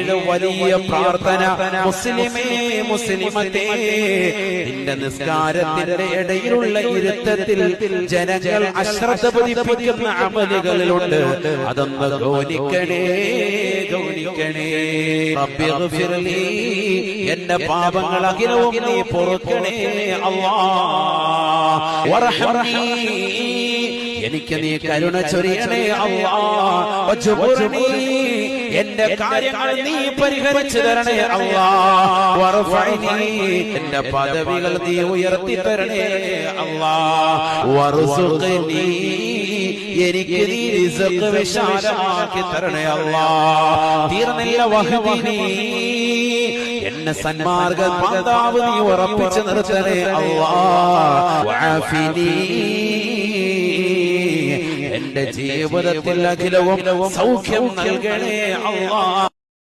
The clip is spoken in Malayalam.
7 വലിയ പ്രാർത്ഥന. മുസ്ലിമേ മുസ്ലിമത്തേ, നിന്റെ നിസ്കാരത്തിന്റെ ഇടയിലുള്ള ഇരുത്തത്തിൽ ജനങ്ങൾ അശ്രദ്ധ പതിപ്പിക്കുന്ന അമലുകളിലുണ്ട്. അതൊന്ന് ഗൗനിക്കണേ, ഗൗനിക്കണേ. റബ്ബി ഗ്ഫിർലി, എന്റെ പാപങ്ങൾ അഖിലവും നീ പൊറുക്കണേ അല്ലാഹ്. വർഹംനി, എനിക്ക് നീ കരുണ ചൊരിയണേ അല്ലാഹ്. വജ്ബുർനി, എന്റെ കാര്യങ്ങൾ നീ പരിഹരിച്ചു തരണേ അല്ലാഹ്. വർഫഅനി, എന്റെ പദവികൾ നീ ഉയർത്തി തരണേ അല്ലാഹ്. വർസുഖ്നി, എനിക്ക് നീ റിസ്ഖ് വിശാലമാക്കി തരണേ അല്ലാഹ്. തീർന്നില്ല. വഹ്ദിനി, എന്നെ സന്മാർഗ പാതാവ് നീ ഉറപ്പിച്ചു നിർത്തണേ അല്ലാഹ്. വഅഫിനി, എന്റെ ജീവിതത്തിൽ അഖിലവും സൗഖ്യം നൽകണേ അല്ലാഹ്.